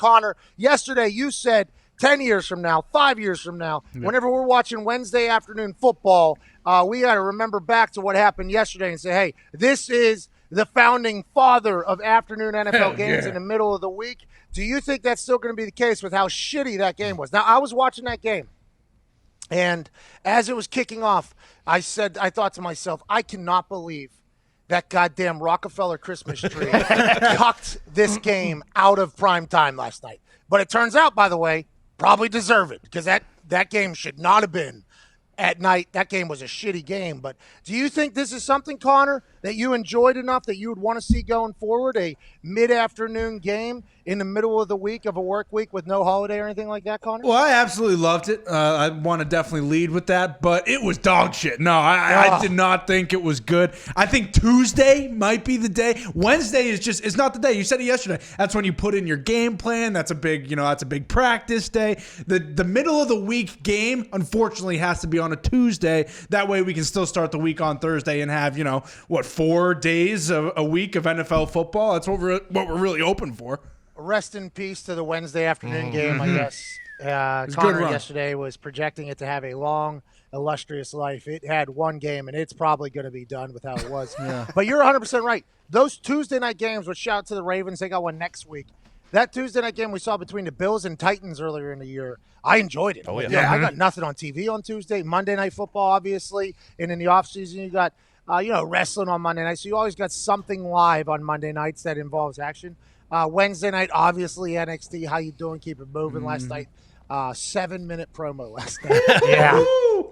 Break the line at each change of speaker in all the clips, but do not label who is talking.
Connor, yesterday you said 10 years from now, 5 years from now, whenever we're watching Wednesday afternoon football, we got to remember back to what happened yesterday and say, hey, this is the founding father of afternoon NFL games in the middle of the week. Do you think that's still going to be the case with how shitty that game was? Now, I was watching that game, and as it was kicking off, I thought to myself, I cannot believe that goddamn Rockefeller Christmas tree cucked this game out of prime time last night. But it turns out, by the way, probably deserve it, because that game should not have been at night. That game was a shitty game. But do you think this is something, Connor, that you enjoyed enough that you would want to see going forward, a mid-afternoon game in the middle of the week of a work week with no holiday or anything like that, Connor?
Well, I absolutely loved it. I want to definitely lead with that, but it was dog shit. No, I did not think it was good. I think Tuesday might be the day. Wednesday is not the day. You said it yesterday. That's when you put in your game plan. That's a big practice day. The middle of the week game, unfortunately, has to be on a Tuesday. That way we can still start the week on Thursday and have, 4 days a week of NFL football. That's what we're really hoping for.
Rest in peace to the Wednesday afternoon game, I guess. Connor yesterday was projecting it to have a long, illustrious life. It had one game, and it's probably going to be done with how it was. But you're 100% right. Those Tuesday night games, which shout out to the Ravens, they got one next week. That Tuesday night game we saw between the Bills and Titans earlier in the year, I enjoyed it. Oh, yeah. I got nothing on TV on Tuesday. Monday Night Football, obviously. And in the offseason, you got wrestling on Monday night. So you always got something live on Monday nights that involves action. Wednesday night, obviously, NXT. How you doing? Keep it moving. Last night, 7-minute promo last night.
Yeah.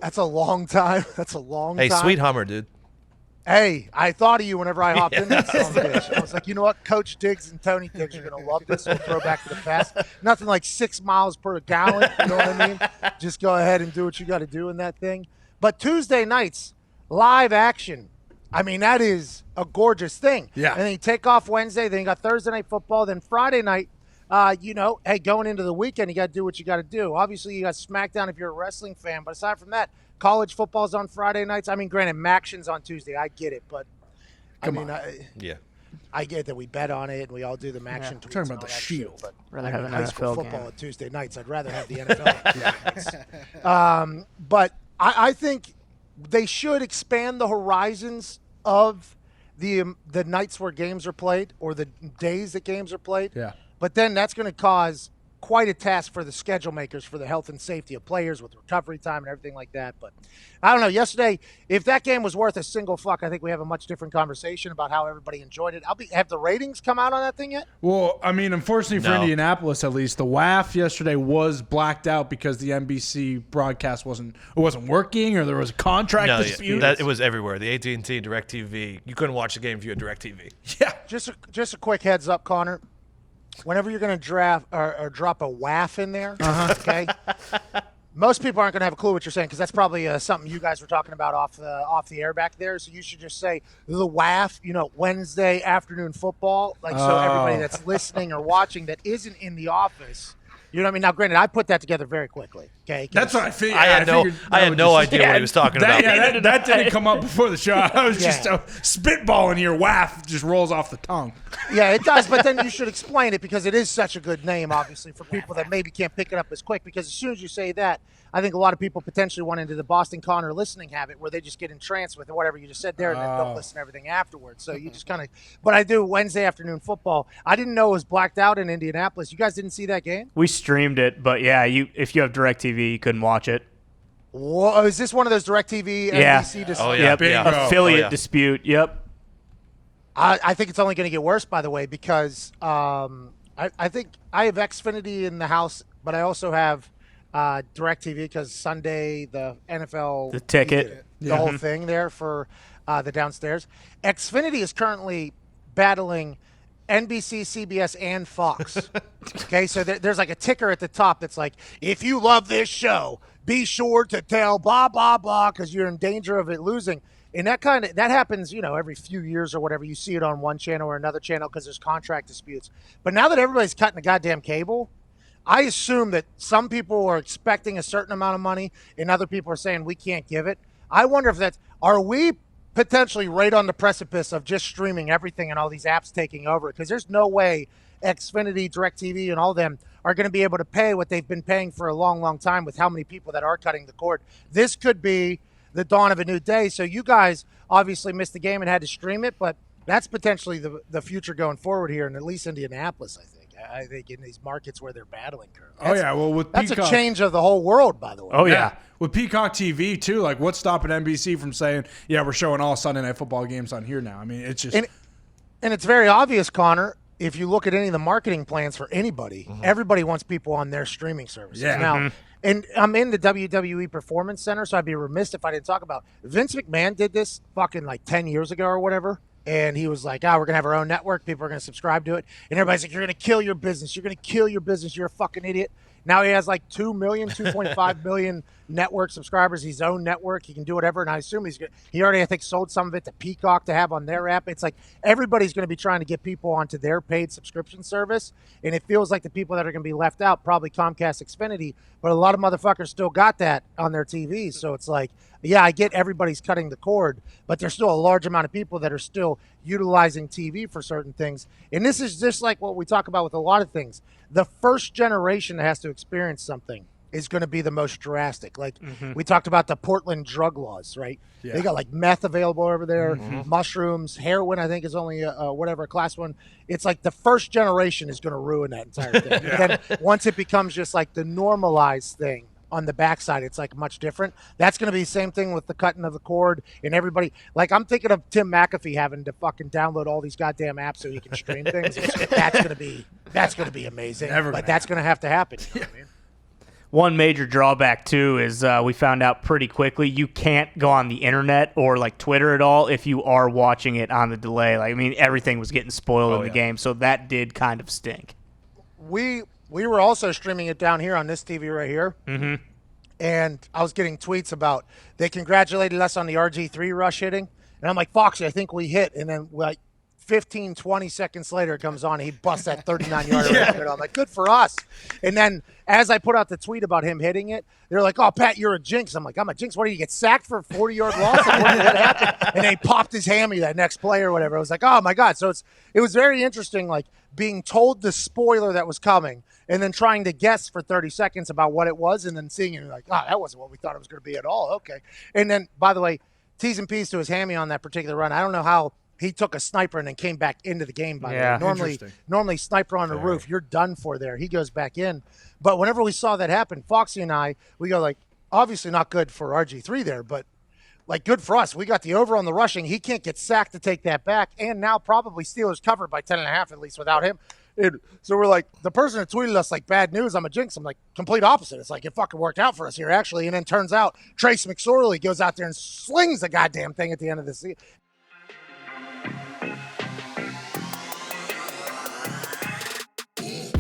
That's a long time. That's a long time.
Hey, sweet Hummer, dude.
Hey, I thought of you whenever I hopped in that son of a bitch. I was like, you know what? Coach Diggs and Tony Diggs are going to love this. We'll throw back to the past. Nothing like 6 miles per gallon. You know what I mean? Just go ahead and do what you got to do in that thing. But Tuesday nights, live action. I mean, that is a gorgeous thing.
Yeah.
And then you take off Wednesday, then you got Thursday night football, then Friday night, hey, going into the weekend, you got to do what you got to do. Obviously, you got SmackDown if you're a wrestling fan, but aside from that, college football's on Friday nights. I mean, granted, Maction's on Tuesday. I get it, but I get that we bet on it and we all do the Maction tweets.
We're talking about the Shield.
But
rather have an
high school
NFL
football
game
on Tuesday nights. I'd rather have the NFL. But I think they should expand the horizons of the nights where games are played or the days that games are played.
Yeah.
But then that's going to cause quite a task for the schedule makers for the health and safety of players with recovery time and everything like that. But I don't know. Yesterday, if that game was worth a single fuck, I think we have a much different conversation about how everybody enjoyed it. Have the ratings come out on that thing yet?
Well, I mean, unfortunately for Indianapolis, at least, the WAF yesterday was blacked out because the NBC broadcast wasn't working, or there was a contract dispute.
It was everywhere. The AT&T, DirecTV. You couldn't watch the game if you had DirecTV.
Yeah.
Just a quick heads up, Connor. Whenever you're going to draft or drop a WAF in there, okay, most people aren't going to have a clue what you're saying because that's probably something you guys were talking about off the air back there. So you should just say the WAF, Wednesday afternoon football, so everybody that's listening or watching that isn't in the office. You know what I mean? Now, granted, I put that together very quickly. Okay,
that's what I figured.
I had no idea what he was talking about.
Yeah, that didn't come up before the show. I was just spitballing here. WAF just rolls off the tongue.
Yeah, it does. But then you should explain it because it is such a good name, obviously, for people that maybe can't pick it up as quick. Because as soon as you say that, I think a lot of people potentially went into the Boston Connor listening habit where they just get entranced with whatever you just said there and then don't listen to everything afterwards. So you just kind of – but I do Wednesday afternoon football. I didn't know it was blacked out in Indianapolis. You guys didn't see that game?
We streamed it, but yeah, if you have DirecTV, you couldn't watch it.
Whoa, is this one of those DirecTV NBC disputes?
Oh, yeah.
Affiliate dispute, yep.
I think it's only going to get worse, by the way, because I think I have Xfinity in the house, but I also have DirecTV because Sunday the NFL
the ticket
the whole thing there for the downstairs. Xfinity is currently battling NBC, CBS, and Fox. Okay, so there's like a ticker at the top that's like, if you love this show, be sure to tell blah blah blah because you're in danger of it losing. And that happens, every few years or whatever. You see it on one channel or another channel because there's contract disputes. But now that everybody's cutting the goddamn cable, I assume that some people are expecting a certain amount of money and other people are saying we can't give it. I wonder if are we potentially right on the precipice of just streaming everything and all these apps taking over? Because there's no way Xfinity, DirecTV, and all them are going to be able to pay what they've been paying for a long, long time with how many people that are cutting the cord. This could be the dawn of a new day. So you guys obviously missed the game and had to stream it, but that's potentially the future going forward here in at least Indianapolis, I think. I think in these markets where they're battling currently.
Well, with
that's
Peacock,
a change of the whole world, by the way.
Oh, yeah.
With Peacock TV, too, like what's stopping NBC from saying, yeah, we're showing all Sunday Night Football games on here now? I mean, it's just...
And it's very obvious, Connor, if you look at any of the marketing plans for anybody, everybody wants people on their streaming services.
Yeah.
Now, and I'm in the WWE Performance Center, so I'd be remiss if I didn't talk about Vince McMahon did this fucking like 10 years ago or whatever. And he was like, we're going to have our own network. People are going to subscribe to it. And everybody's like, you're going to kill your business. You're going to kill your business. You're a fucking idiot. Now he has like 2 million, 2.5 million network subscribers, his own network. He can do whatever. And I assume he already, I think, sold some of it to Peacock to have on their app. It's like everybody's going to be trying to get people onto their paid subscription service. And it feels like the people that are going to be left out, probably Comcast, Xfinity, but a lot of motherfuckers still got that on their TVs. So it's like, yeah, I get everybody's cutting the cord, but there's still a large amount of people that are still utilizing TV for certain things. And this is just like what we talk about with a lot of things. The first generation that has to experience something is going to be the most drastic. Like we talked about the Portland drug laws, right? Yeah. They got like meth available over there, mushrooms, heroin, I think is only whatever, class 1. It's like the first generation is going to ruin that entire thing. Then once it becomes just like the normalized thing, on the backside, it's like much different. That's going to be the same thing with the cutting of the cord and everybody. Like I'm thinking of Tim McAfee having to fucking download all these goddamn apps so he can stream things. That's going to be amazing. But that's going to have to happen. You know what I mean?
One major drawback, too, is we found out pretty quickly you can't go on the internet or like Twitter at all if you are watching it on the delay. Like, I mean, everything was getting spoiled in the game, so that did kind of stink.
We were also streaming it down here on this TV right here. And I was getting tweets about they congratulated us on the RG3 rush hitting. And I'm like, Foxy, I think we hit. And then like 15, 20 seconds later, it comes on and he busts that 39-yarder. I'm like, good for us. And then as I put out the tweet about him hitting it, they're like, oh, Pat, you're a jinx. I'm like, I'm a jinx. What, do you get sacked for a 40-yard loss? Like, what happened? And they popped his hammy that next play or whatever. I was like, oh, my God. So it was very interesting, like being told the spoiler that was coming and then trying to guess for 30 seconds about what it was and then seeing it like, that wasn't what we thought it was going to be at all. Okay. And then, by the way, T's and P's to his hammy on that particular run. I don't know how he took a sniper and then came back into the game, by the way. Normally sniper on the roof, you're done for there. He goes back in. But whenever we saw that happen, Foxy and I, we go like, obviously not good for RG3 there, but like good for us. We got the over on the rushing. He can't get sacked to take that back. And now probably Steelers covered by 10.5 at least without him. So we're like, the person that tweeted us like bad news, I'm a jinx. I'm like, complete opposite. It's like it fucking worked out for us here actually. And then turns out Trace McSorley goes out there and slings the goddamn thing at the end of the season.